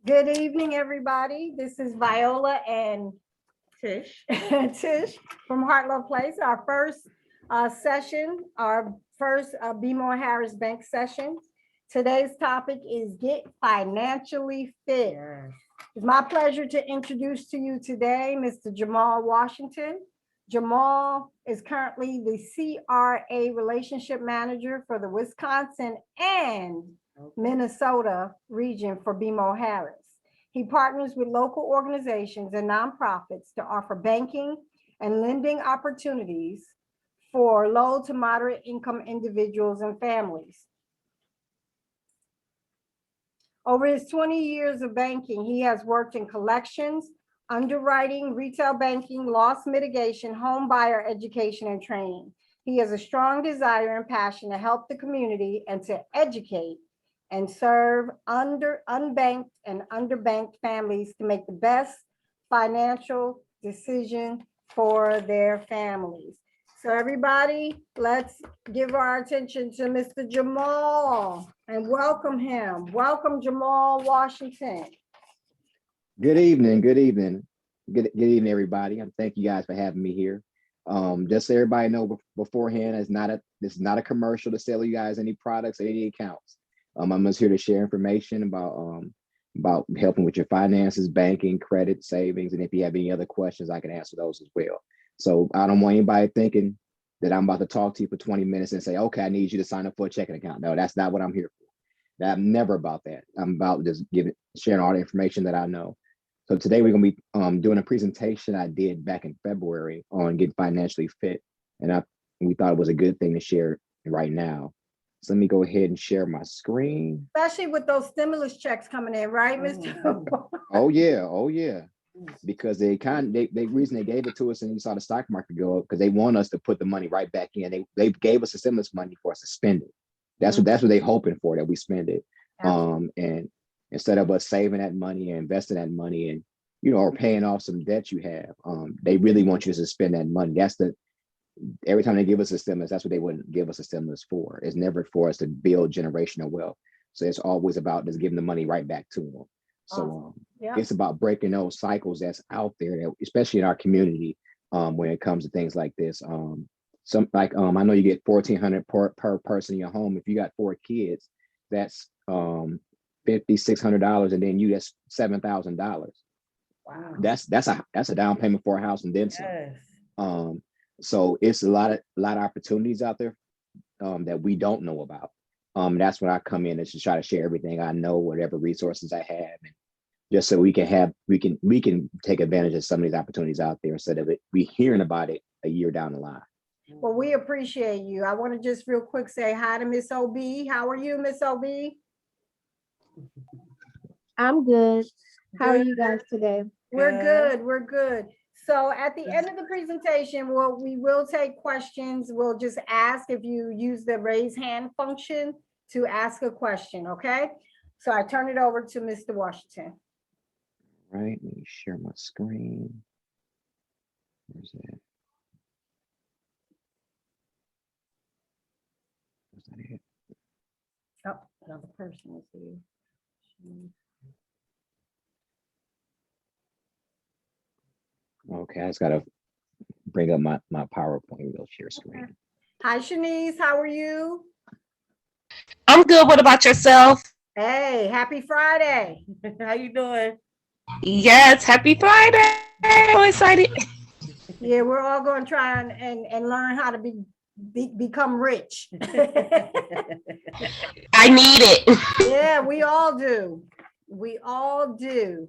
Good evening, everybody. This is Viola and Tish. Tish from HeartLove Place. Our first session, our first BMO Harris Bank session. Today's topic is get financially fit. Yes. It's my pleasure to introduce to you today Mr. Jamal Washington. Jamal is currently the CRA Relationship Manager for the Wisconsin and Minnesota region for BMO Harris. He partners with local organizations and nonprofits to offer banking and lending opportunities for low to moderate income individuals and families. Over his 20 years of banking, he has worked in collections, underwriting, retail banking, loss mitigation, home buyer education, and training. He has a strong desire and passion to help the community and to educate and serve unbanked and underbanked families to make the best financial decision for their families. So everybody, let's give our attention to Mr. Jamal and welcome him. Welcome, Jamal Washington. Good evening. Good evening. Good evening, everybody. And thank you guys for having me here. Just so everybody know beforehand, this is not a commercial to sell you guys any products or any accounts. I'm just here to share information about helping with your finances, banking, credit, savings, and if you have any other questions, I can answer those as well. So I don't want anybody thinking that I'm about to talk to you for 20 minutes and say, okay, I need you to sign up for a checking account. No, that's not what I'm here for. I'm never about that. I'm about just sharing all the information that I know. So today we're going to be doing a presentation I did back in February on getting financially fit. And we thought it was a good thing to share right now. So let me go ahead and share my screen. Especially with those stimulus checks coming in, right, Mr. Oh yeah. Because the reason they gave it to us and you saw the stock market go up because they want us to put the money right back in. They gave us the stimulus money for us to spend it. That's what they hoping for, that we spend it. And instead of us saving that money and investing that money and or paying off some debt you have, they really want you to spend that money. Every time they give us a stimulus, that's what they wouldn't give us a stimulus for. It's never for us to build generational wealth. So it's always about just giving the money right back to them. So it's about breaking those cycles that's out there, especially in our community, when it comes to things like this. I know you get $1,400 per person in your home. If you got 4 kids, that's $5,600, and then that's $7,000. Wow. That's a down payment for a house and then some. Yes. So it's a lot of opportunities out there that we don't know about. That's when I come in and just try to share everything I know, whatever resources I have, and just so we can take advantage of some of these opportunities out there instead of we hearing about it a year down the line. Well, we appreciate you. I want to just real quick say hi to Miss OB. How are you, Miss OB? I'm good. How are you guys today? We're good. We're good. So at the end of the presentation, we will take questions. We'll just ask if you use the raise hand function to ask a question, okay? So I turn it over to Mr. Washington. All right, let me share my screen. Where's that? Is that it? Oh, another person is here. Okay, I just gotta bring up my PowerPoint. We'll share screen. Hi, Shanice. How are you? I'm good. What about yourself? Hey, happy Friday. How you doing? Yes, happy Friday. So excited. Yeah, we're all going to try and learn how to become rich. I need it. Yeah, we all do. We all do.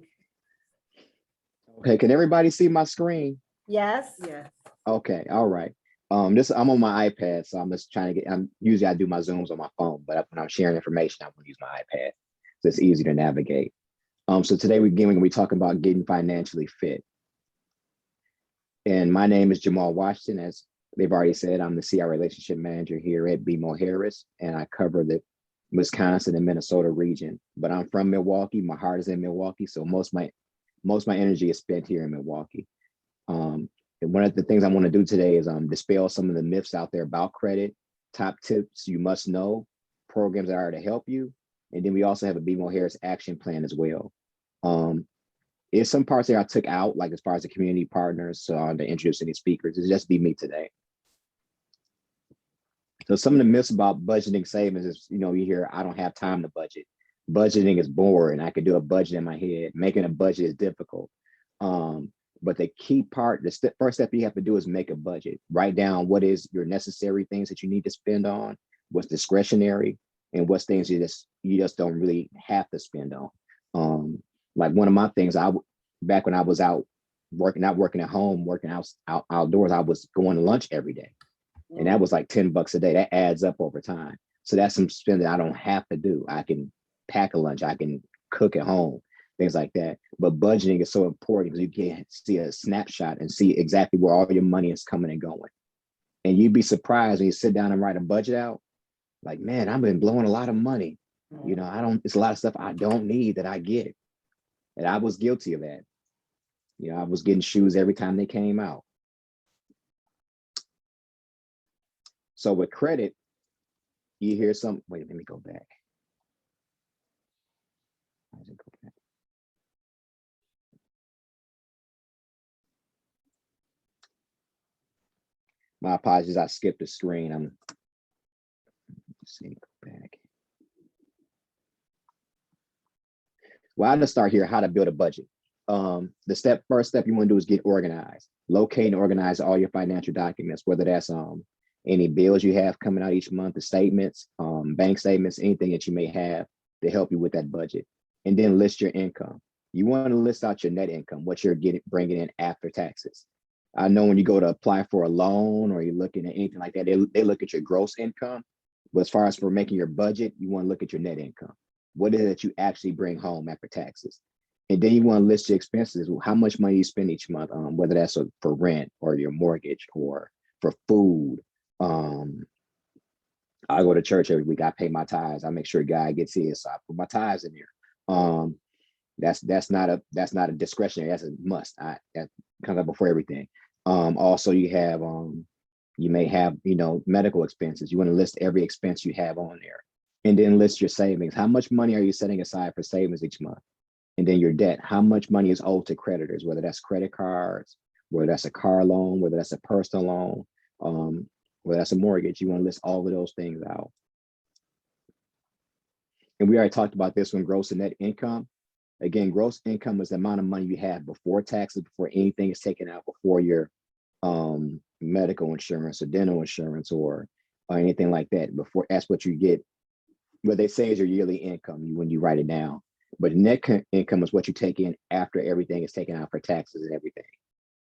Okay, can everybody see my screen? Yes. Yes. Okay, all right. I'm on my iPad, so I'm just trying to usually I do my Zooms on my phone, but when I'm sharing information, I'm gonna use my iPad. So it's easy to navigate. So today we're gonna be talking about getting financially fit. And my name is Jamal Washington. As they've already said, I'm the CR Relationship Manager here at BMO Harris, and I cover the Wisconsin and Minnesota region. But I'm from Milwaukee. My heart is in Milwaukee, so most of my energy is spent here in Milwaukee. And one of the things I want to do today is dispel some of the myths out there about credit, top tips you must know, programs that are to help you. And then we also have a BMO Harris action plan as well. There's some parts that I took out, like as far as the community partners, to introduce any speakers. It's just be me today. So some of the myths about budgeting savings is, you hear, I don't have time to budget. Budgeting is boring. I could do a budget in my head. Making a budget is difficult. But the key part, first step you have to do is make a budget. Write down what is your necessary things that you need to spend on, what's discretionary, and what's things you just don't really have to spend on. Like one of my things, back when I was out working, not working at home, working outdoors, I was going to lunch every day. And that was like $10 a day. That adds up over time. So that's some spending I don't have to do. I can pack a lunch, I can cook at home, things like that. But budgeting is so important because you can see a snapshot and see exactly where all your money is coming and going. And you'd be surprised when you sit down and write a budget out, like, man, I've been blowing a lot of money. It's a lot of stuff I don't need that I get. And I was guilty of that. I was getting shoes every time they came out. So with credit, you hear wait, let me go back. How does it go back? My apologies, I skipped the screen. Let's see, go back. Well, I'll just start here, how to build a budget. The first step you want to do is get organized. Locate and organize all your financial documents, whether that's any bills you have coming out each month, the statements, bank statements, anything that you may have to help you with that budget. And then list your income. You want to list out your net income, what you're bringing in after taxes. I know when you go to apply for a loan or you're looking at anything like that, they look at your gross income. But as far as for making your budget, you want to look at your net income. What is it that you actually bring home after taxes? And then you want to list your expenses, how much money you spend each month, whether that's for rent or your mortgage or for food. I go to church every week. I pay my tithes. I make sure God gets his, so I put my tithes in there. That's not a discretionary. That's a must. That comes up before everything. Also, you may have medical expenses. You want to list every expense you have on there, and then list your savings. How much money are you setting aside for savings each month? And then your debt. How much money is owed to creditors? Whether that's credit cards, whether that's a car loan, whether that's a personal loan, whether that's a mortgage. You want to list all of those things out. And we already talked about this one, gross and net income. Again, gross income is the amount of money you have before taxes, before anything is taken out, before your medical insurance or dental insurance or anything like that. Before, that's what you get. What they say is your yearly income when you write it down. But net income is what you take in after everything is taken out for taxes and everything.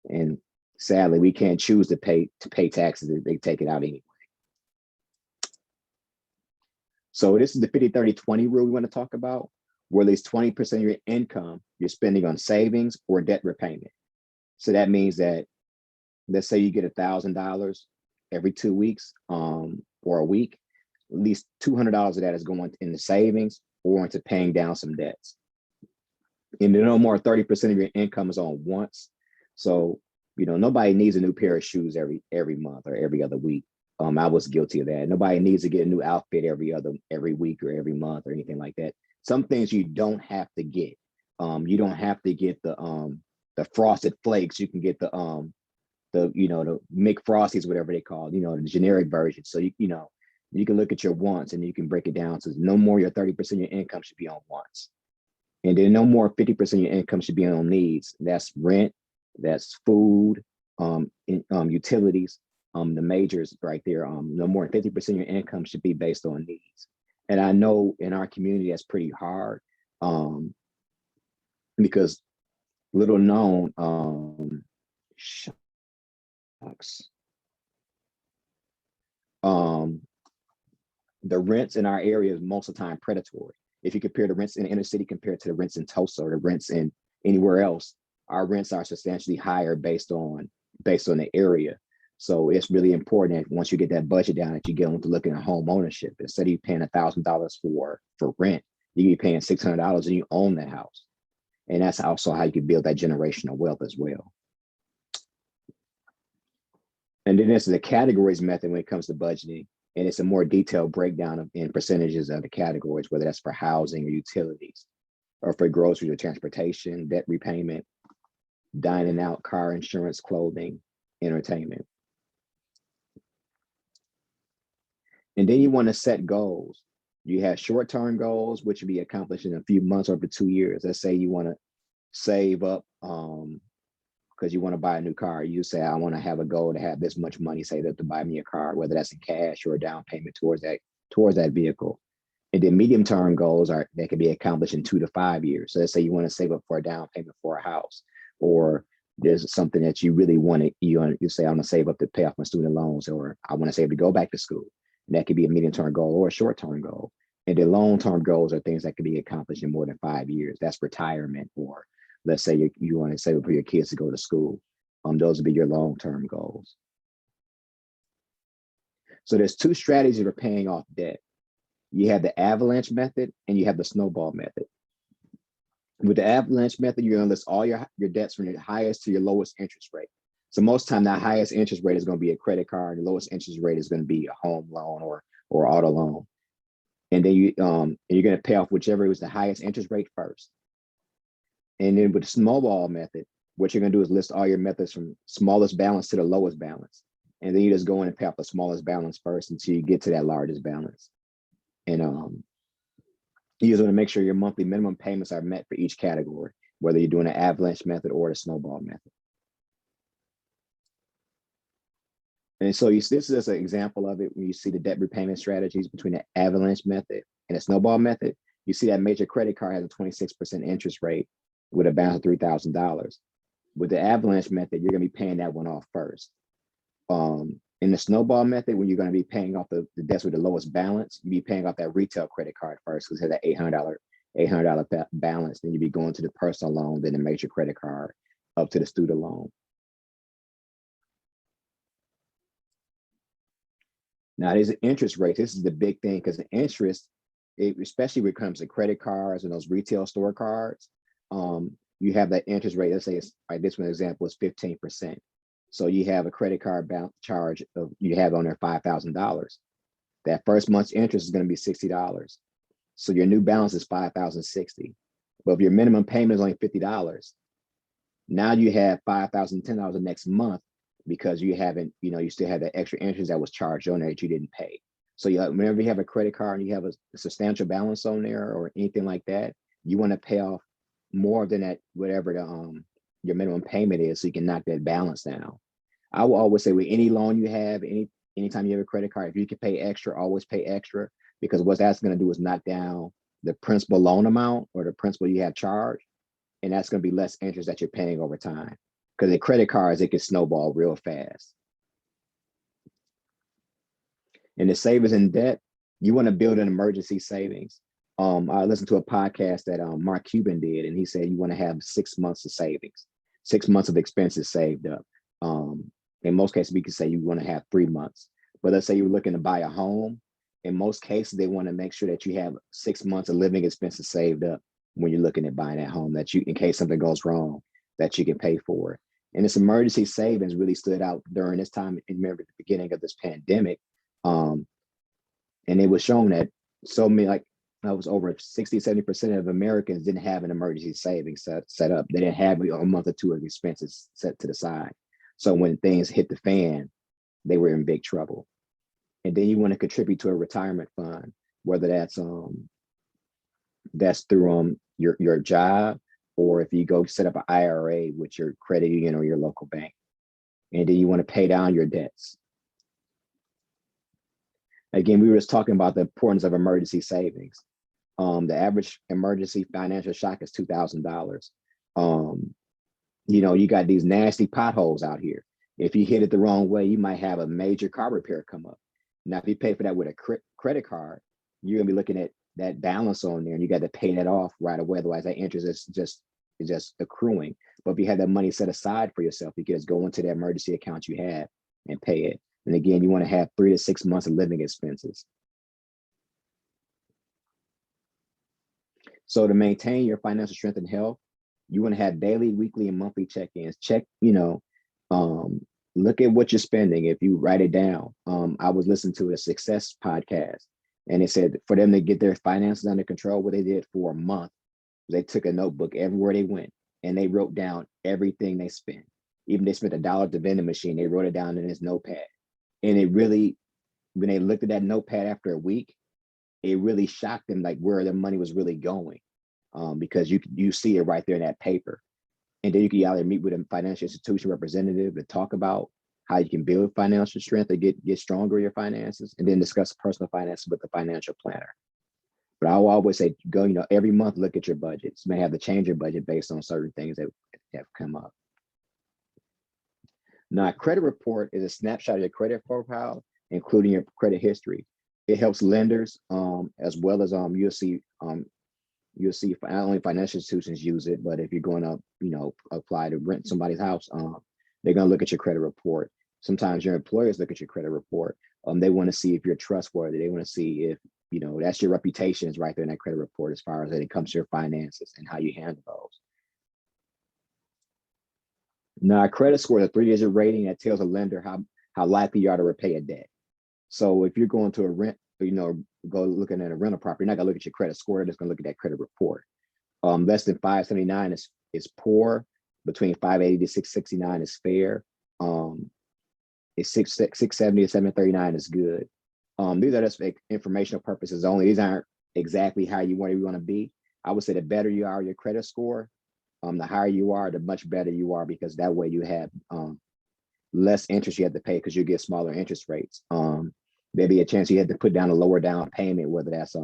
And sadly, we can't choose to pay taxes if they take it out anyway. So this is the 50-30-20 rule we want to talk about, where at least 20% of your income you're spending on savings or debt repayment. So that means that, let's say you get $1,000 every 2 weeks or a week, at least $200 of that is going into savings or into paying down some debts. And no more 30% of your income is on wants. So, nobody needs a new pair of shoes every month or every other week. I was guilty of that. Nobody needs to get a new outfit every week or every month or anything like that. Some things you don't have to get. You don't have to get the frosted flakes. You can get the McFrosties, whatever they call, the generic version. So you can look at your wants and you can break it down. So no more your 30% of your income should be on wants. And then no more 50% of your income should be on needs. That's rent, that's food, utilities, the majors right there. No more than 50% of your income should be based on needs. And I know in our community that's pretty hard because little known, the rents in our area is most of the time predatory. If you compare the rents in the inner city compared to the rents in Tulsa or the rents in anywhere else, our rents are substantially higher based on the area. So it's really important that once you get that budget down, that you get on to looking at home ownership. Instead of you paying $1,000 for rent, you can be paying $600 and you own that house. And that's also how you can build that generational wealth as well. And then this is the categories method when it comes to budgeting. And it's a more detailed breakdown in percentages of the categories, whether that's for housing or utilities. or for groceries or transportation, debt repayment, dining out, car insurance, clothing, entertainment. And then you want to set goals. You have short-term goals, which will be accomplished in a few months or over 2 years. Let's say you want to save up because you want to buy a new car. You say, I want to have a goal to have this much money saved up to buy me a car, whether that's in cash or a down payment towards that vehicle. And then medium-term goals that can be accomplished in 2 to 5 years. So let's say you want to save up for a down payment for a house, or there's something that you really want to, you say, I want to save up to pay off my student loans, or I want to save to go back to school. And that could be a medium-term goal or a short-term goal. And the long-term goals are things that can be accomplished in more than 5 years. That's retirement, or let's say you want to save up for your kids to go to school. Those would be your long-term goals. So there's 2 strategies for paying off debt. You have the Avalanche Method and you have the Snowball Method. With the Avalanche Method, you're going to list all your debts from your highest to your lowest interest rate. So most time, the highest interest rate is going to be a credit card. The lowest interest rate is going to be a home loan or auto loan. And then you're going to pay off whichever was the highest interest rate first. And then with the Snowball Method, what you're going to do is list all your methods from smallest balance to the lowest balance. And then you just go in and pay off the smallest balance first until you get to that largest balance. And you just want to make sure your monthly minimum payments are met for each category, whether you're doing an Avalanche Method or the Snowball Method. And so this is an example of it when you see the debt repayment strategies between the Avalanche Method and the Snowball Method. You see that major credit card has a 26% interest rate with a balance of $3,000. With the Avalanche Method, you're going to be paying that one off first. In the Snowball Method, when you're going to be paying off the debts with the lowest balance, you'll be paying off that retail credit card first because it has that $800 balance. Then you'll be going to the personal loan, then the major credit card, up to the student loan. Now, there's interest rates. This is the big thing because the interest, especially when it comes to credit cards and those retail store cards, you have that interest rate. Let's say it's like this one example is 15%. So you have a credit card charge of you have on there $5,000. That first month's interest is going to be $60. So your new balance is $5,060. But if your minimum payment is only $50, now you have $5,010 the next month because you haven't, you still have that extra interest that was charged on there that you didn't pay. So whenever you have a credit card and you have a substantial balance on there or anything like that, you want to pay off more than that, whatever your minimum payment is, so you can knock that balance down. I will always say with any loan you have, anytime you have a credit card, if you can pay extra, always pay extra, because what that's going to do is knock down the principal loan amount or the principal you have charged, and that's going to be less interest that you're paying over time. Because in credit cards, it can snowball real fast. And the savings and debt, you want to build an emergency savings. I listened to a podcast that Mark Cuban did, and he said you want to have 6 months of savings, 6 months of expenses saved up. In most cases, we could say you want to have 3 months. But let's say you're looking to buy a home. In most cases, they want to make sure that you have 6 months of living expenses saved up when you're looking at buying that home, that you, in case something goes wrong, that you can pay for it. And this emergency savings really stood out during this time. Remember the beginning of this pandemic. And it was shown that so many, like that was over 60-70% of Americans didn't have an emergency savings set up. They didn't have a month or two of expenses set to the side. So when things hit the fan, they were in big trouble. And then you want to contribute to a retirement fund, whether that's through your job, or if you go set up an IRA with your credit union or your local bank. And then you want to pay down your debts. Again, we were just talking about the importance of emergency savings. The average emergency financial shock is $2,000. You got these nasty potholes out here. If you hit it the wrong way, you might have a major car repair come up. Now, if you pay for that with a credit card, you're gonna be looking at that balance on there, and you got to pay that off right away. Otherwise, that interest is just accruing. But if you have that money set aside for yourself, you can just go into the emergency account you have and pay it. And again, you want to have 3 to 6 months of living expenses. So to maintain your financial strength and health, you want to have daily, weekly, and monthly check-ins. Look at what you're spending. If you write it down, I was listening to a success podcast, and it said for them to get their finances under control, what they did for a month They took a notebook everywhere they went and they wrote down everything they spent. Even they spent $1 at the vending machine, they wrote it down in this notepad. And it really, when they looked at that notepad after a week, it really shocked them like where their money was really going, because you see it right there in that paper. And then you can either meet with a financial institution representative to talk about how you can build financial strength to get stronger in your finances, and then discuss personal finances with the financial planner. But I will always say, go, every month, look at your budgets. You may have to change your budget based on certain things that have come up. Now, a credit report is a snapshot of your credit profile, including your credit history. It helps lenders, as well as you'll see not only financial institutions use it, but if you're going to apply to rent somebody's house, they're going to look at your credit report. Sometimes your employers look at your credit report. They want to see if you're trustworthy. They want to see if that's your reputation is right there in that credit report as far as when it comes to your finances and how you handle those. Now, a credit score is a 3-digit rating that tells a lender how likely you are to repay a debt. So if you're going to a rent, go looking at a rental property, you're not gonna look at your credit score, they're just gonna look at that credit report. Less than 579 is poor. Between 580 to 669 is fair. It's 670 to 739 is good. These are just informational purposes only. These aren't exactly how you want to be. I would say the better you are your credit score, the higher you are, the much better you are, because that way you have less interest you have to pay because you get smaller interest rates. Maybe a chance you had to put down a lower down payment, whether that's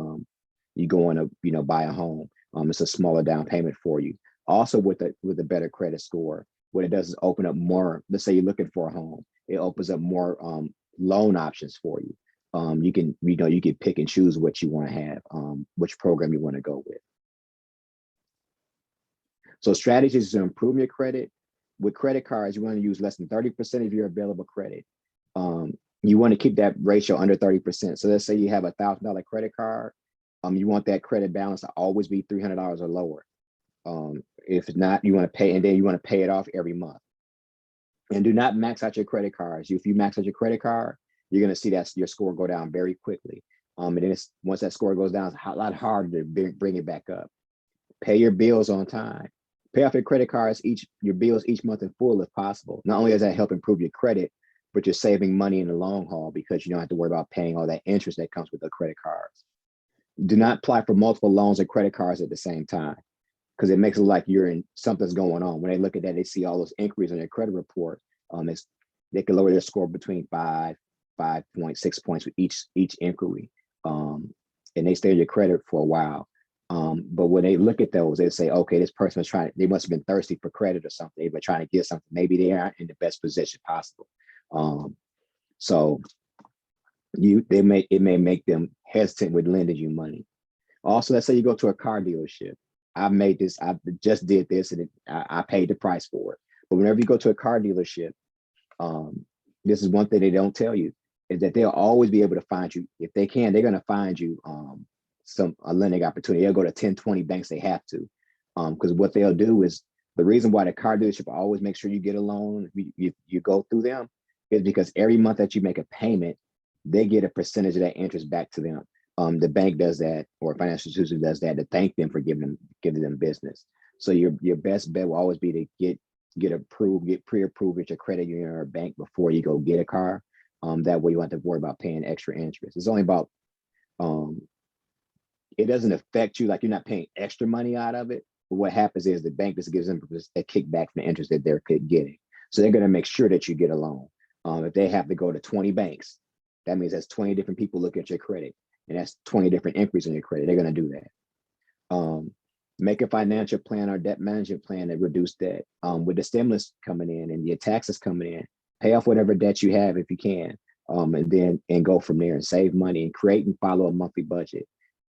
you going to buy a home. It's a smaller down payment for you. Also with the better credit score, what it does is open up more. Let's say you're looking for a home, it opens up more loan options for you. You can pick and choose what you want to have, which program you want to go with. So strategies to improve your credit. With credit cards, you want to use less than 30% of your available credit. You want to keep that ratio under 30%. So let's say you have a $1,000 credit card. You want that credit balance to always be $300 or lower. If not, you want to pay, and then you want to pay it off every month. And do not max out your credit cards. If you max out your credit card, you're going to see that your score go down very quickly. And then once that score goes down, it's a lot harder to bring it back up. Pay your bills on time. Pay off your credit cards, your bills each month in full if possible. Not only does that help improve your credit, but you're saving money in the long haul because you don't have to worry about paying all that interest that comes with the credit cards. Do not apply for multiple loans or credit cards at the same time, because it makes it like something's going on. When they look at that, they see all those inquiries on their credit report. They can lower their score between 5.6 points with each inquiry, and they stay on your credit for a while. But when they look at those, they say, okay, this person was they must have been thirsty for credit or something. They've been trying to get something. Maybe they aren't in the best position possible. So it may make them hesitant with lending you money. Also, let's say you go to a car dealership. I just did this and I paid the price for it. But whenever you go to a car dealership, this is one thing they don't tell you, is that they'll always be able to find you. If they can, they're going to find you a lending opportunity. They'll go to 10, 20 banks they have to. Because what they'll do is, the reason why the car dealership always make sure you get a loan, you go through them, is because every month that you make a payment, they get a percentage of that interest back to them. The bank does that, or a financial institution does that, to thank them for giving them business. So your best bet will always be to get pre-approved with your credit union or bank before you go get a car. That way you don't have to worry about paying extra interest. It's only about, it doesn't affect you, like you're not paying extra money out of it. But what happens is the bank just gives them a kickback from the interest that they're getting. So they're going to make sure that you get a loan. If they have to go to 20 banks, that means that's 20 different people look at your credit, and that's 20 different inquiries on your credit. They're going to do that. Make a financial plan or debt management plan that reduce debt. With the stimulus coming in and your taxes coming in, pay off whatever debt you have if you can, and go from there and save money and create and follow a monthly budget.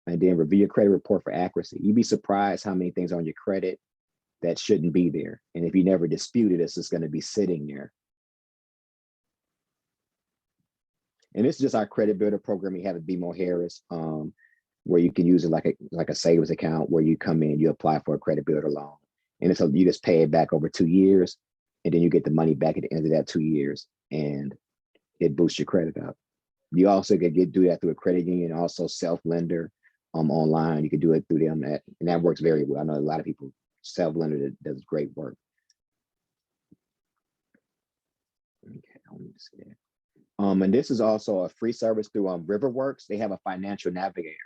And then review your credit report for accuracy. You'd be surprised how many things on your credit that shouldn't be there. And if you never dispute it, it's just going to be sitting there. And this is just our credit builder program we have at BMO Harris, where you can use it like a savings account, where you come in, you apply for a credit builder loan, and you just pay it back over 2 years, and then you get the money back at the end of that 2 years, and it boosts your credit up. You also can do that through a credit union, also self-lender. online. You can do it through them, and that works very well. I know a lot of people self-lending that does great work. Okay, let me see that. And this is also a free service through Riverworks. They have a financial navigator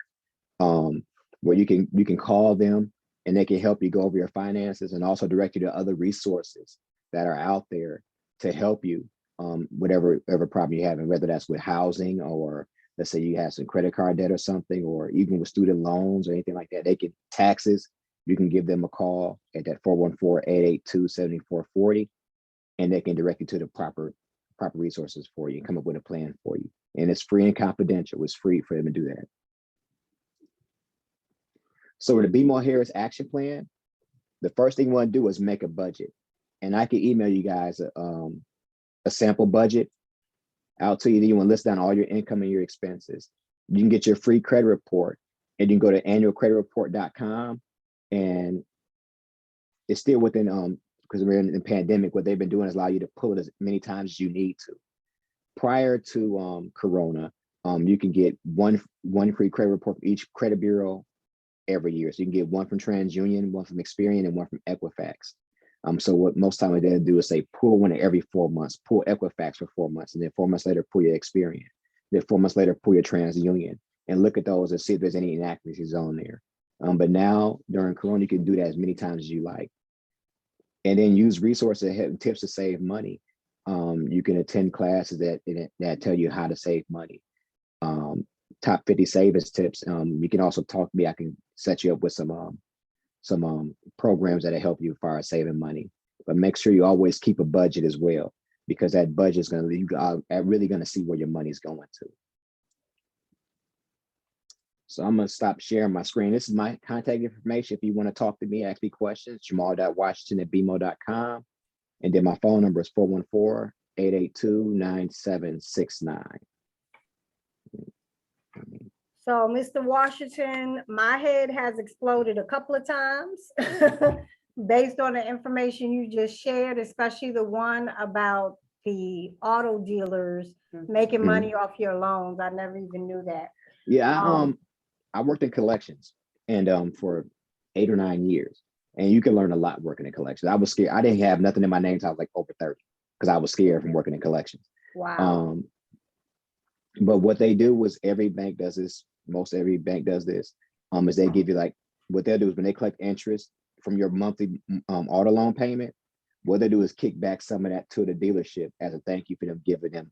where you can call them and they can help you go over your finances and also direct you to other resources that are out there to help you whatever problem you have, and whether that's with housing, or let's say you have some credit card debt or something, or even with student loans or anything like that. They can taxes. You can give them a call at that 414-882-7440, and they can direct you to the proper resources for you and come up with a plan for you. And it's free and confidential. It's free for them to do that. So with the BMO Harris action plan, the first thing you want to do is make a budget. And I can email you guys a sample budget out to you. Then you want to list down all your income and your expenses. You can get your free credit report, and you can go to annualcreditreport.com, and it's still within because we're in the pandemic. What they've been doing is allow you to pull it as many times as you need to. Prior to Corona, you can get one free credit report from each credit bureau every year. So you can get one from TransUnion, one from Experian, and one from Equifax. So what most times they do is say pull one every 4 months, pull Equifax for 4 months, and then 4 months later pull your Experian. Then 4 months later pull your TransUnion, and look at those and see if there's any inaccuracies on there. But now during Corona, you can do that as many times as you like, and then use resources and tips to save money. You can attend classes that tell you how to save money. Top 50 savings tips. You can also talk to me. I can set you up with some programs that'll help you as far as saving money. But make sure you always keep a budget as well, because that budget is going to leave you really going to see where your money is going to. So I'm going to stop sharing my screen. This is my contact information. If you want to talk to me, ask me questions, jamal.washington@bmo.com. And then my phone number is 414-882-9769. So, Mr. Washington, my head has exploded a couple of times based on the information you just shared, especially the one about the auto dealers making money off your loans. I never even knew that. Yeah, I worked in collections and for 8 or 9 years, and you can learn a lot working in collections. I was scared. I didn't have nothing in my name until I was like over 30 because I was scared from working in collections. Wow. But what they do was every bank does this. Most every bank does this. Is they give you, like, what they'll do is when they collect interest from your monthly auto loan payment, what they do is kick back some of that to the dealership as a thank you for them giving them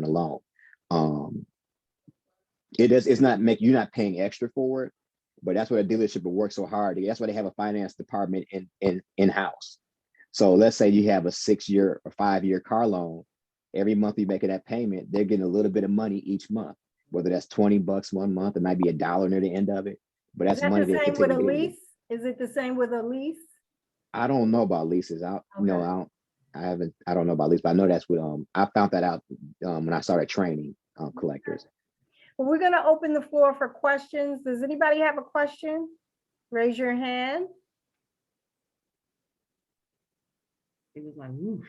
the loan. It's not you're not paying extra for it, but that's what a dealership will work so hard. That's why they have a finance department in-house. So let's say you have a 6-year or 5-year car loan. Every month you making that payment, they're getting a little bit of money each month, whether that's $20 one month, it might be $1 near the end of it, but that's money they continue. With a to give you. lease? Is it the same with a lease? I don't know about leases. I don't know about leases, but I know that's what I found that out when I started training collectors. Well, we're going to open the floor for questions. Does anybody have a question? Raise your hand. It was like whoosh.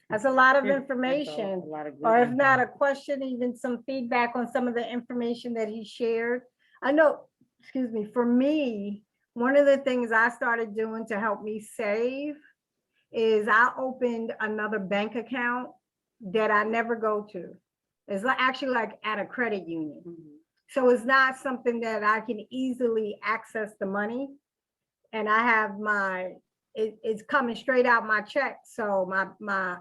That's a lot of That's information. a lot of good Or if info. not a question, even some feedback on some of the information that he shared. I know, excuse me, for me, one of the things I started doing to help me save is I opened another bank account that I never go to. It's actually like at a credit union. So it's not something that I can easily access the money. And I have it's coming straight out my check. So my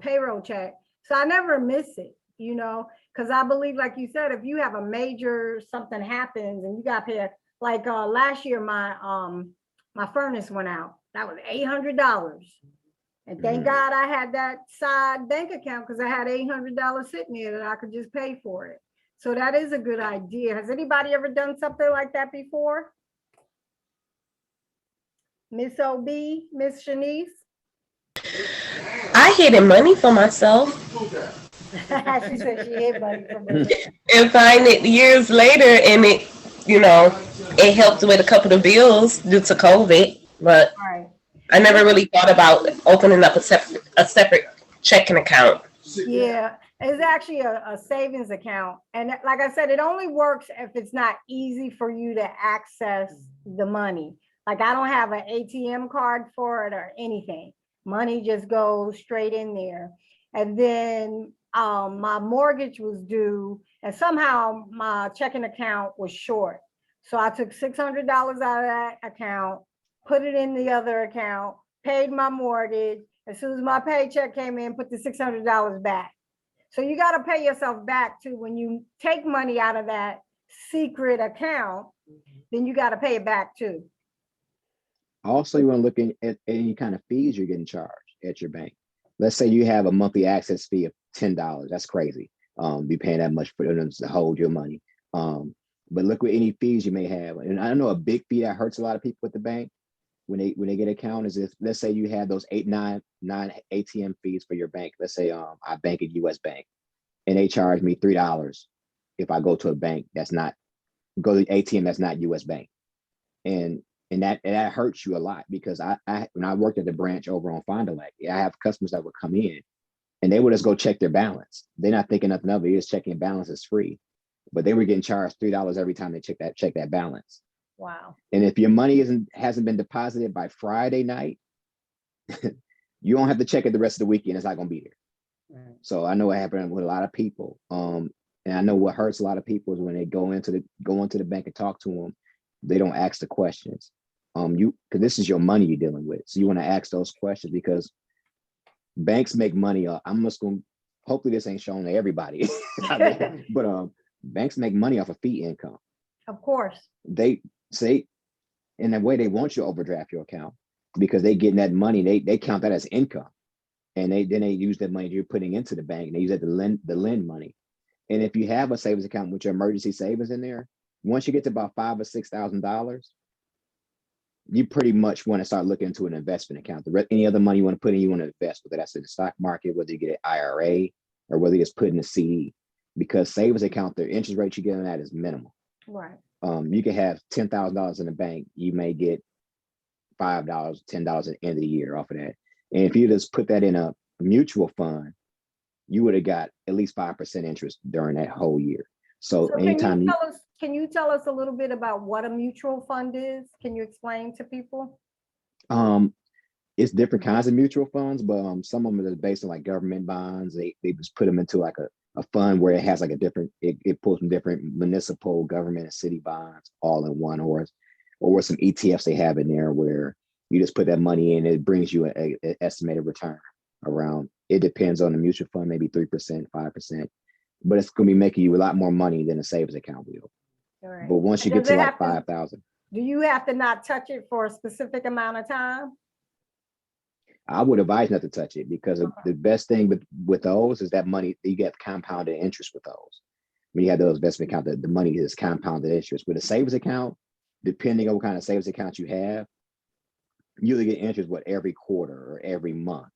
payroll check. So I never miss it, because I believe, like you said, if you have a major something happens and you got to pay, like last year, my furnace went out. That was $800. And thank God I had that side bank account, because I had $800 sitting there that I could just pay for it. So that is a good idea. Has anybody ever done something like that before? Miss OB, Miss Shanice? I hid money for myself She said she hid money from her. and find it years later, and it helped with a couple of bills due to COVID, but Right. I never really thought about opening up a separate checking account. Yeah, it's actually a savings account. And like I said, it only works if it's not easy for you to access the money. Like I don't have an ATM card for it or anything. Money just goes straight in there. And then my mortgage was due and somehow my checking account was short. So I took $600 out of that account, put it in the other account, paid my mortgage. As soon as my paycheck came in, put the $600 back. So you got to pay yourself back too. When you take money out of that secret account, then you got to pay it back too. Also, you want to look at any kind of fees you're getting charged at your bank. Let's say you have a monthly access fee of $10. That's crazy. Be paying that much for them to hold your money. But look at any fees you may have. And I know a big fee that hurts a lot of people at the bank when they get an account is if, let's say you have those 9 ATM fees for your bank. Let's say I bank at US Bank and they charge me $3 if I go to a bank that's not, go to the ATM that's not US Bank. And that hurts you a lot because I when I worked at the branch over on Fond du Lac, I have customers that would come in and they would just go check their balance. They're not thinking nothing of it. They're just checking balance is free. But they were getting charged $3 every time they check that balance. Wow. And if your money hasn't been deposited by Friday night, you don't have to check it the rest of the weekend. It's not going to be there. Right. So I know it happened with a lot of people. And I know what hurts a lot of people is when they go into the bank and talk to them, they don't ask the questions. Because this is your money you're dealing with. So you want to ask those questions because banks make money. I'm just going. Hopefully this ain't shown to everybody, but banks make money off of fee income. Of course. They say in that way they want you to overdraft your account because they getting that money. They count that as income, and they use that money you're putting into the bank and they use that to lend money. And if you have a savings account with your emergency savings in there, once you get to about $5,000 or $6,000, you pretty much want to start looking into an investment account. Any other money you want to put in, you want to invest, whether that's in the stock market, whether you get an IRA, or whether you just put in a CD. Because savings account, the interest rate you get on that is minimal. Right. You can have $10,000 in the bank. You may get $5, $10 at the end of the year off of that. And if you just put that in a mutual fund, you would have got at least 5% interest during that whole year. So anytime can you tell us a little bit about what a mutual fund is? Can you explain to people? It's different kinds of mutual funds, but some of them are based on like government bonds. They just put them into like a fund where it has like a different, it pulls from different municipal, government, and city bonds all in one, or some ETFs they have in there where you just put that money in, it brings you an estimated return around. It depends on the mutual fund, maybe 3%, 5%, but it's going to be making you a lot more money than a savings account will. Right. But once you get to like 5,000, do you have to not touch it for a specific amount of time? I would advise not to touch it because the best thing with those is that money, you get compounded interest with those. When you have those investment accounts, the money is compounded interest. With a savings account, depending on what kind of savings account you have, you usually get interest every quarter or every month.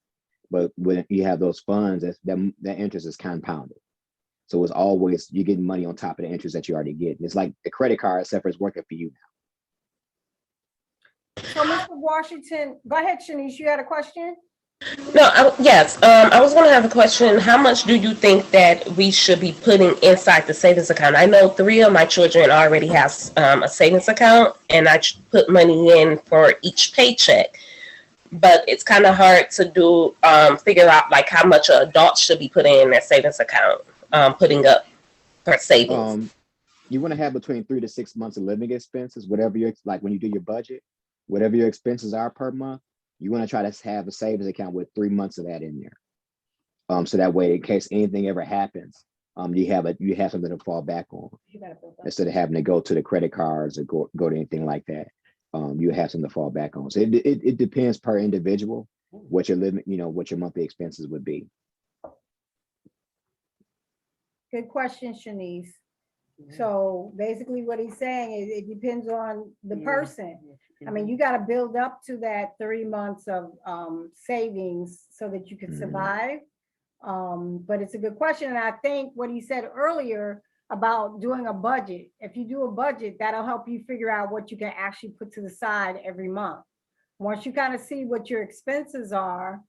But when you have those funds, that interest is compounded. So it's always, you're getting money on top of the interest that you already get. It's like the credit card, except for it's working for you now. So Mr. Washington, go ahead, Shanice, you had a question? No, yes. I was going to have a question. How much do you think that we should be putting inside the savings account? I know 3 of my children already have a savings account, and I put money in for each paycheck. But it's kind of hard to figure out like how much an adult should be putting in their savings account, putting up for savings. You want to have between 3 to 6 months of living expenses, whatever like when you do your budget, whatever your expenses are per month. You want to try to have a savings account with 3 months of that in there. So that way, in case anything ever happens, you have something to fall back on instead of having to go to the credit cards or go to anything like that. You have something to fall back on. So it depends per individual what your limit, what your monthly expenses would be. Good question, Shanice. So basically what he's saying is it depends on the person. I mean, you got to build up to that 3 months of savings so that you can survive. But it's a good question. And I think what he said earlier about doing a budget, if you do a budget, that'll help you figure out what you can actually put to the side every month. Once you kind of see what your expenses are,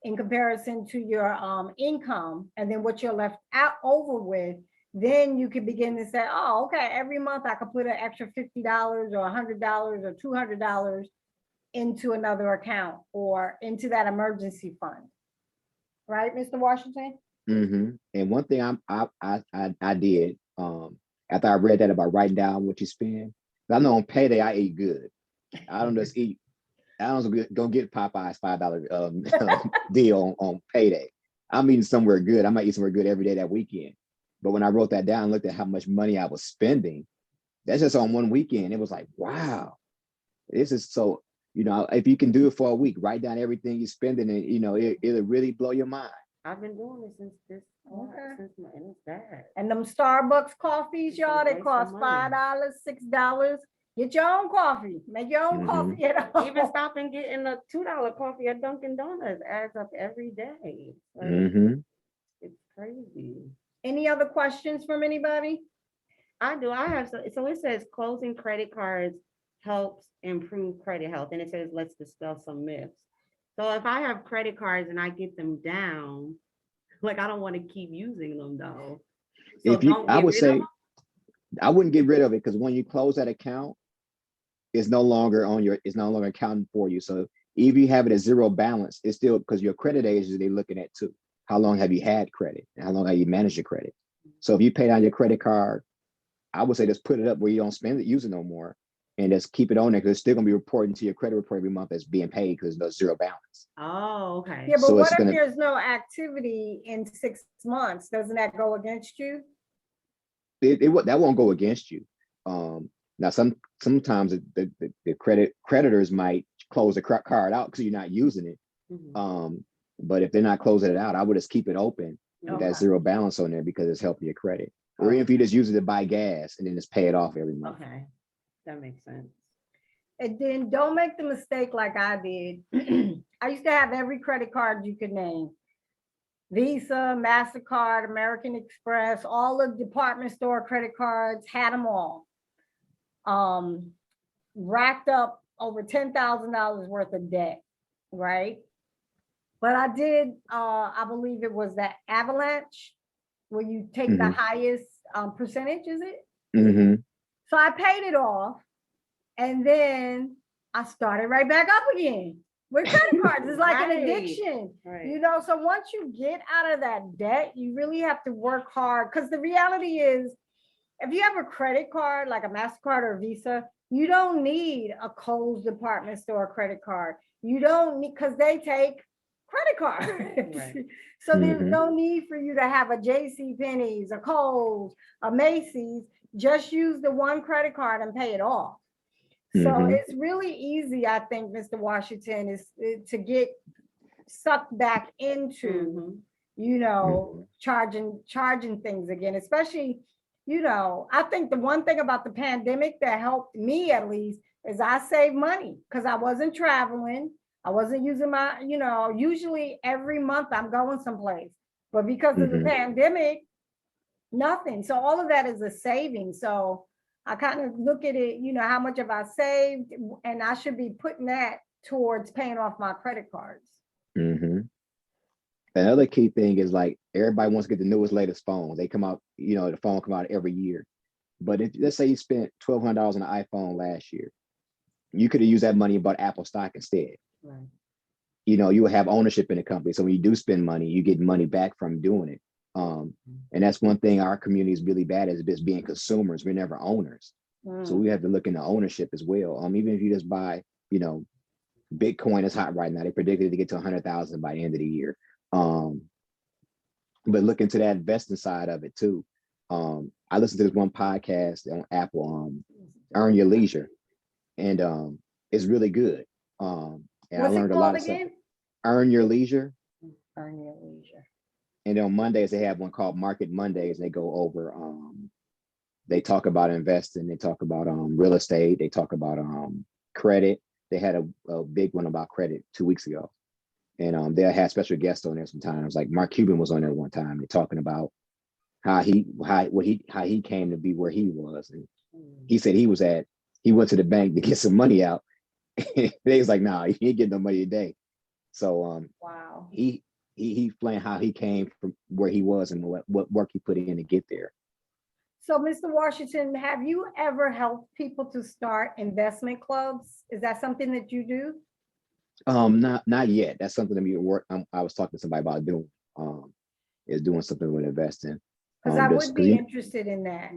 in comparison to your income, and then what you're left out over with, then you can begin to say, oh, okay, every month I could put an extra $50 or $100 or $200 into another account or into that emergency fund. Right, Mr. Washington? And one thing I did after I read that about writing down what you spend, I know on payday I eat good. I don't just eat. I don't go get Popeye's $5 deal on payday. I'm eating somewhere good. I might eat somewhere good every day that weekend. But when I wrote that down and looked at how much money I was spending, that's just on one weekend. It was like, wow, this is so, if you can do it for a week, write down everything you're spending and, it'll really blow your mind. I've been doing it since this, and it's bad. And them Starbucks coffees, y'all, they Waste of cost money. $5, $6. Get your own coffee. Make your own coffee at home. Even stopping getting a $2 coffee at Dunkin' Donuts adds up every day. Like, it's crazy. Any other questions from anybody? I do. I have so it says closing credit cards helps improve credit health, and it says let's dispel some myths. So if I have credit cards and I get them down, like I don't want to keep using them though. So I would say I wouldn't get rid of it because when you close that account, it's no longer accounting for you. So if you have it at zero balance, it's still because your credit agents they're looking at too. How long have you had credit? And how long have you managed your credit? So if you pay down your credit card, I would say just put it up where you don't spend it, use it no more, and just keep it on there because it's still gonna be reporting to your credit report every month as being paid because there's no zero balance. Oh, okay. Yeah, but So what if there's no activity in 6 months? Doesn't that go against you? That won't go against you. Now sometimes the creditors might close the card out because you're not using it. But if they're not closing it out, I would just keep it open with that zero balance on there because it's helping your credit. Or even if you just use it to buy gas and then just pay it off every month. Okay, that makes sense. And then don't make the mistake like I did. I used to have every credit card you could name. Visa, MasterCard, American Express, all the department store credit cards, had them all. Racked up over $10,000 worth of debt, right? But I did, I believe it was that Avalanche, where you take the highest percentage, is it? So I paid it off. And then I started right back up again with credit cards. It's like an addiction, so once you get out of that debt, you really have to work hard. Because the reality is, if you have a credit card, like a MasterCard or a Visa, you don't need a Kohl's department store credit card. You don't need, because they take credit cards. So there's no need for you to have a JCPenney's, a Kohl's, a Macy's. Just use the one credit card and pay it off. So it's really easy, I think, Mr. Washington, is to get sucked back into, charging things again, especially, I think the one thing about the pandemic that helped me at least is I saved money because I wasn't traveling. I wasn't using my, usually every month I'm going someplace, but because of the pandemic, nothing. So all of that is a saving. So I kind of look at it, how much have I saved? And I should be putting that towards paying off my credit cards. Another key thing is like everybody wants to get the newest, latest phone. They come out, the phone come out every year. But if let's say you spent $1,200 on an iPhone last year, you could have used that money and bought Apple stock instead. You will have ownership in the company. So when you do spend money, you get money back from doing it. And that's one thing our community is really bad at, is just being consumers. We're never owners. So we have to look into ownership as well. Even if you just buy, Bitcoin is hot right now. They predicted it to get to 100,000 by the end of the year. But look into that investing side of it too. I listened to this one podcast on Apple, Earn Your Leisure, and it's really good. And I learned a lot of stuff. Earn Your Leisure. Earn Your Leisure. And then on Mondays, they have one called Market Mondays. They go over, they talk about investing. They talk about real estate. They talk about credit. They had a big one about credit 2 weeks ago. And they had special guests on there sometimes. Like Mark Cuban was on there one time. They're talking about how he came to be where he was. And he said he went to the bank to get some money out. They was like, nah, you ain't getting no money today. So Wow. he explained how he came from where he was and what work he put in to get there. So, Mr. Washington, have you ever helped people to start investment clubs? Is that something that you do? Not yet. That's something that we work. I was talking to somebody about doing. Is doing something with investing. Because I just would 'cause be you- interested in that.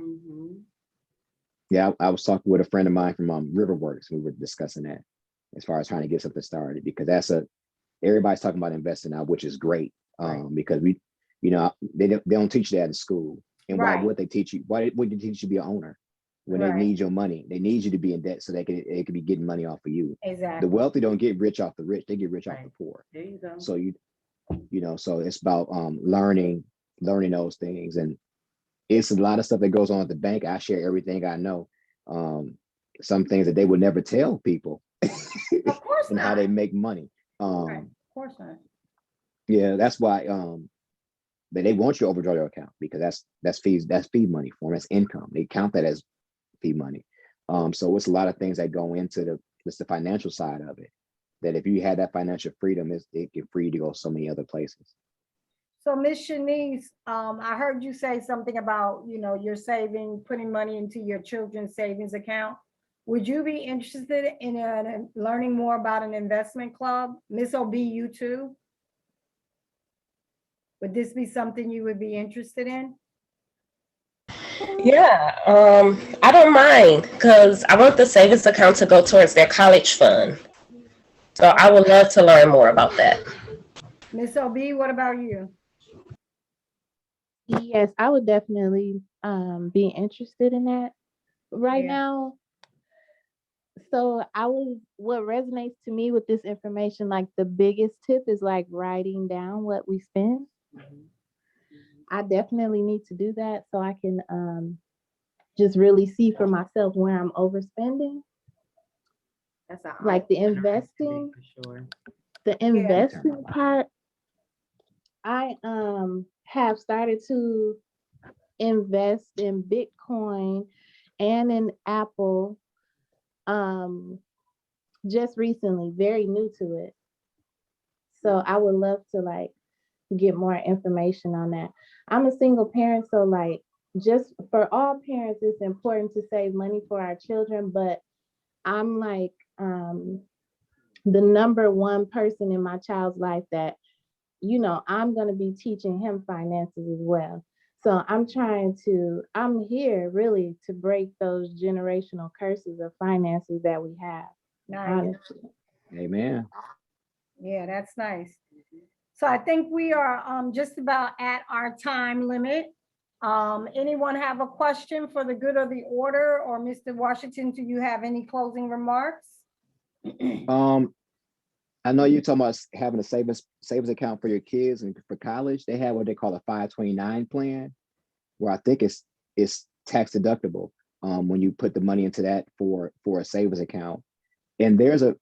Yeah, I was talking with a friend of mine from Riverworks. We were discussing that as far as trying to get something started, because everybody's talking about investing now, which is great. Because they don't teach that in school. And why Right. would they teach you? Why would they teach you to be an owner when Right. they need your money? They need you to be in debt so they could be getting money off of you. The Exactly. wealthy don't get rich off the rich; they get rich off the poor. There you go. So so it's about learning those things, and it's a lot of stuff that goes on at the bank. I share everything I know. Some things that they would never tell people Of course and how not. they make money. Right. Of course not. Yeah, that's why they want you to overdraw your account, because that's fee money for them. That's income. They count that as fee money. So it's a lot of things that go into the financial side of it, that if you had that financial freedom, it can free you to go so many other places. So, Ms. Shanice, I heard you say something about, you're saving, putting money into your children's savings account. Would you be interested in learning more about an investment club? Ms. OB, you too? Would this be something you would be interested in? Yeah, I don't mind because I want the savings account to go towards their college fund. So I would love to learn more about that. Ms. OB, what about you? Yes, I would definitely be interested in that right Yeah. now. So what resonates to me with this information, like the biggest tip is like writing down what we spend. I definitely need to do that so I can just really see for myself where I'm overspending. That's a Like the eye-opener investing. for sure. The investing part, I have started to invest in Bitcoin and in Apple just recently, very new to it. So I would love to like get more information on that. I'm a single parent, so like just for all parents, it's important to save money for our children, but I'm like the number one person in my child's life that I'm going to be teaching him finances as well. So I'm here really to break those generational curses of finances that we have. Nice. Honestly. Amen. Yeah, that's nice. So I think we are just about at our time limit. Anyone have a question for the good of the order, or Mr. Washington, do you have any closing remarks? I know you're talking about having a savings account for your kids and for college. They have what they call a 529 plan, where I think it's tax deductible when you put the money into that for a savings account. And there's a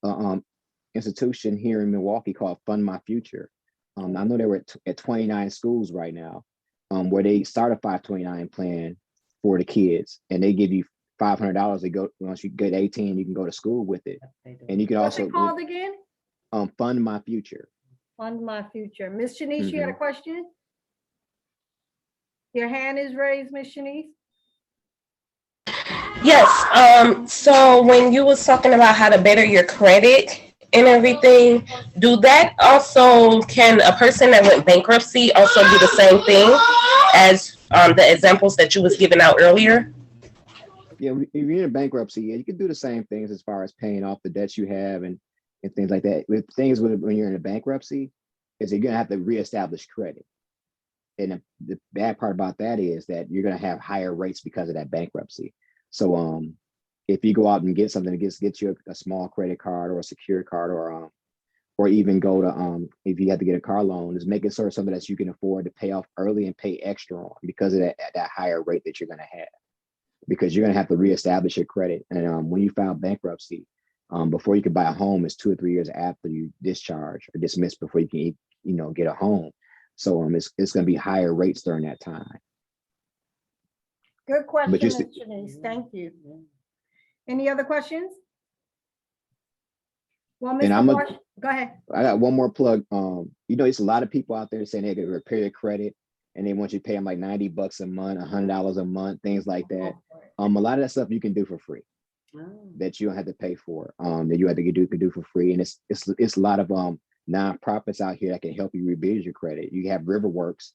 institution here in Milwaukee called Fund My Future. I know they were at 29 schools right now, where they start a 529 plan for the kids, and they give you $500 to go. Once you get 18, you can go to school with it, and you can What's also it called again? Fund My Future. Fund My Future. Miss Shanice, you had a question? Your hand is raised, Miss Shanice. Yes. So when you was talking about how to better your credit and everything, can a person that went bankruptcy also do the same thing as the examples that you was giving out earlier? Yeah, if you're in bankruptcy, you can do the same things as far as paying off the debts you have and things like that. With when you're in a bankruptcy, is you're gonna have to reestablish credit. And the bad part about that is that you're gonna have higher rates because of that bankruptcy. So if you go out and get something that gets you a small credit card or a secured card, or even go to if you have to get a car loan, is making sure something that you can afford to pay off early and pay extra on because of that higher rate that you're gonna have. Because you're gonna have to reestablish your credit. And when you file bankruptcy, before you can buy a home, it's 2 or 3 years after you discharge or dismiss before you can get a home. So it's gonna be higher rates during that time. Good question, But Miss Shanice. Thank you. Any other questions? Well, And Mr. Wash, go ahead. I got one more plug. It's a lot of people out there saying they can repair your credit and they want you to pay them like $90 a month, $100 a month, things like that. A lot of that stuff you can do for free that you don't have to pay for, that you have to do for free. And it's a lot of nonprofits out here that can help you rebuild your credit. You have Riverworks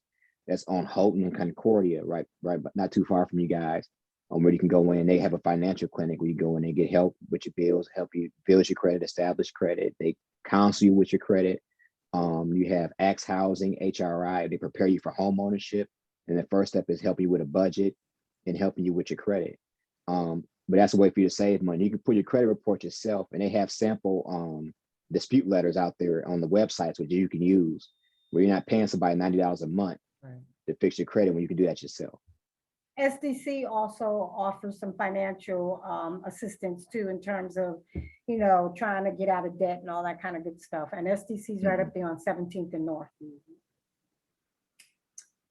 that's on Houghton and Concordia, right, but not too far from you guys, where you can go in. They have a financial clinic where you go in and get help with your bills, help you build your credit, establish credit. They counsel you with your credit. You have Axe Housing, HRI. They prepare you for home ownership, and the first step is helping you with a budget and helping you with your credit. But that's a way for you to save money. You can put your credit report yourself, and they have sample dispute letters out there on the websites which you can use, where you're not paying somebody $90 a month to fix your credit when you can do that yourself. SDC also offers some financial assistance too, in terms of, trying to get out of debt and all that kind of good stuff. And SDC is right up there on 17th and North.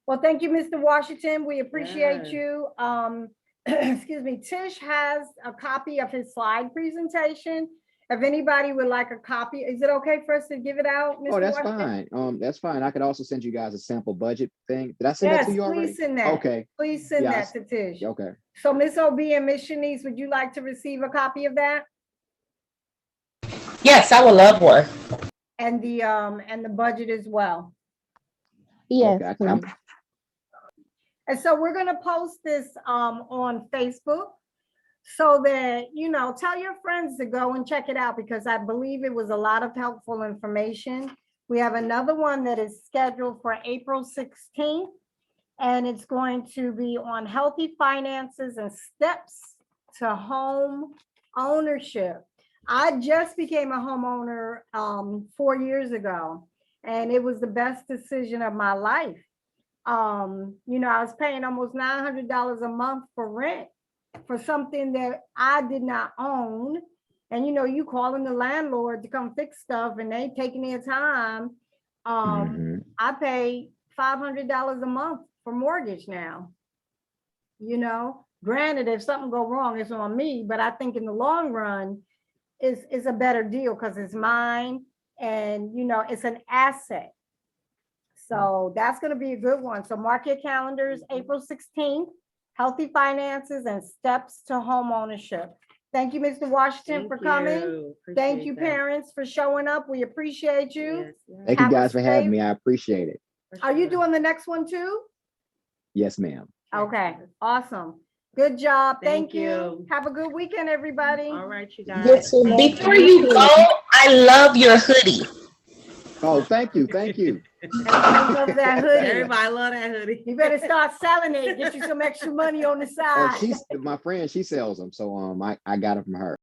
Well, thank you, Mr. Washington. We appreciate you. Excuse me, Tish has a copy of his slide presentation. If anybody would like a copy, is it okay for us to give it out, Mr. Oh, that's Washington? fine. That's fine. I could also send you guys a sample budget thing. Did I send that to you already? Please send that. Okay. Please send Yeah, that to Tish. Okay. So Miss OB and Miss Shanice, would you like to receive a copy of that? Yes, I would love one. And the budget as well. Yes, Okay, please. And so we're gonna post this on Facebook so that, tell your friends to go and check it out, because I believe it was a lot of helpful information. We have another one that is scheduled for April 16th, and it's going to be on healthy finances and steps to home ownership. I just became a homeowner 4 years ago, and it was the best decision of my life. I was paying almost $900 a month for rent for something that I did not own. And you calling the landlord to come fix stuff and they taking their time. I pay $500 a month for mortgage now. Granted, if something go wrong, it's on me, but I think in the long run, it's a better deal because it's mine and it's an asset. So that's going to be a good one. So mark your calendars, April 16th, healthy finances and steps to home ownership. Thank you, Mr. Washington, for coming. Thank you, parents, for showing up. We appreciate you. Thank you guys for having me. I appreciate it. Are you doing the next one too? Yes, ma'am. Okay, awesome. Good job. Thank Thank you. you. Have a good weekend, everybody. All right, you guys. Yes, before you go, I love your hoodie. Oh, thank you. Thank you. Everybody loves that hoodie. Everybody love that hoodie. You better start selling it. Get you some extra money on the Oh, side. my friend, she sells them. So I got them from her.